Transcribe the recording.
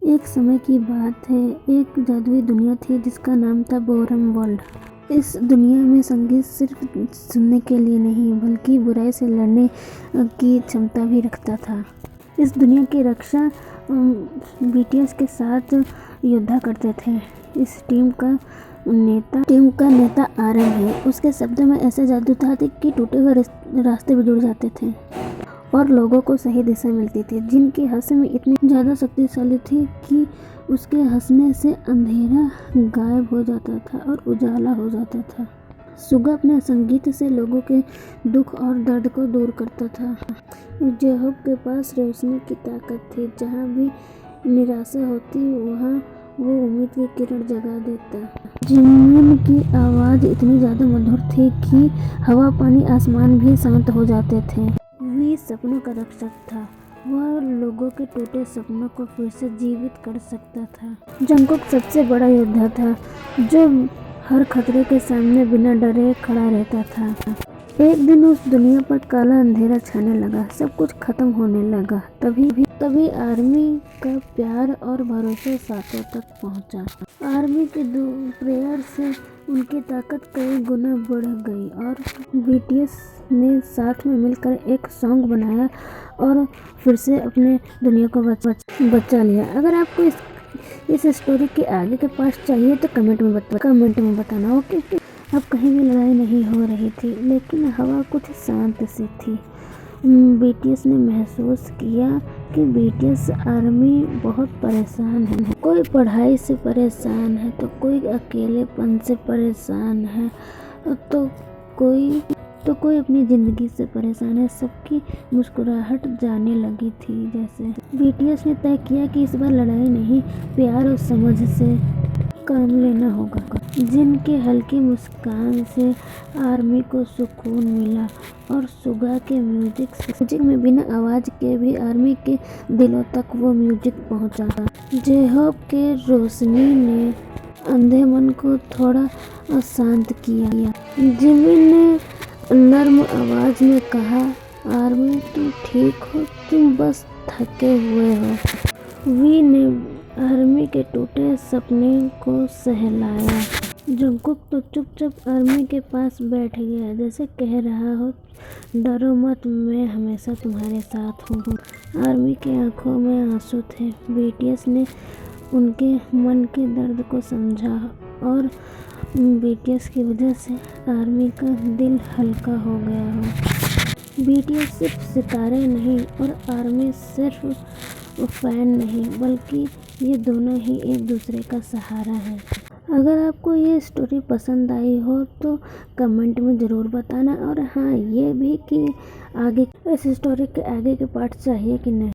एक समय की बात है, एक जादुई दुनिया थी जिसका नाम था बोरम वर्ल्ड। इस दुनिया में संगीत सिर्फ सुनने के लिए नहीं बल्कि बुराई से लड़ने की क्षमता भी रखता था। इस दुनिया की रक्षा बीटीएस के साथ योद्धा करते थे। इस टीम का नेता आरएम है। उसके शब्दों में ऐसा जादू था कि टूटे हुए रास्ते भी जुड़ जाते थे और लोगों को सही दिशा मिलती थी। जिनकी हंसी इतनी ज़्यादा शक्तिशाली थी कि उसके हंसने से अंधेरा गायब हो जाता था और उजाला हो जाता था। सुगा अपने संगीत से लोगों के दुख और दर्द को दूर करता था। जेहोब के पास रोशनी की ताकत थी। जहाँ भी निराशा होती वहाँ वो उम्मीद की किरण जगा देता। जिमिन की आवाज़ इतनी ज़्यादा मधुर थी कि हवा, पानी, आसमान भी शांत हो जाते थे। वी सपनों का रक्षक था। वह लोगों के टूटे सपनों को फिर से जीवित कर सकता था। जंगकुक सबसे बड़ा योद्धा था जो हर खतरे के सामने बिना डरे खड़ा रहता था। एक दिन उस दुनिया पर काला अंधेरा छाने लगा। सब कुछ खत्म होने लगा। तभी आर्मी का प्यार और भरोसा सातों तक पहुंचा। आर्मी के प्रेयर से उनकी ताकत कई गुना बढ़ गई और बीटीएस ने साथ में मिलकर एक सॉन्ग बनाया और फिर से अपने दुनिया को बचा लिया। अगर आपको इस स्टोरी के आगे के पार्ट चाहिए तो कमेंट में बताना। ओके। अब कहीं भी लड़ाई नहीं हो रही थी लेकिन हवा कुछ शांत सी थी। बीटीएस ने महसूस किया कि बीटीएस आर्मी बहुत परेशान है। कोई पढ़ाई से परेशान है तो कोई अकेलेपन से परेशान है तो कोई अपनी ज़िंदगी से परेशान है। सबकी मुस्कुराहट जाने लगी थी। जैसे बीटीएस ने तय किया कि इस बार लड़ाई नहीं, प्यार और समझ से काम लेना होगा। जिनके हल्की मुस्कान से आर्मी को सुकून मिला और सुगा के म्यूजिक में बिना आवाज़ के भी आर्मी के दिलों तक वो म्यूजिक पहुंचा। जेहोब के रोशनी ने अंधे मन को थोड़ा शांत किया। जिमिन ने नर्म आवाज में कहा, आर्मी तुम ठीक हो, तुम बस थके हुए हो। वी ने आर्मी के टूटे सपने को सहलाया। जंगकुक तो चुपचाप आर्मी के पास बैठ गया, जैसे कह रहा हो, डरो मत, मैं हमेशा तुम्हारे साथ हूँ। आर्मी की आंखों में आंसू थे। बीटीएस ने उनके मन के दर्द को समझा और बीटीएस की वजह से आर्मी का दिल हल्का हो गया हो। बीटीएस सिर्फ सितारे नहीं और आर्मी सिर्फ फैन नहीं, बल्कि ये दोनों ही एक दूसरे का सहारा है। अगर आपको ये स्टोरी पसंद आई हो तो कमेंट में ज़रूर बताना। और हाँ, ये भी कि आगे इस स्टोरी के आगे के पार्ट चाहिए कि नहीं।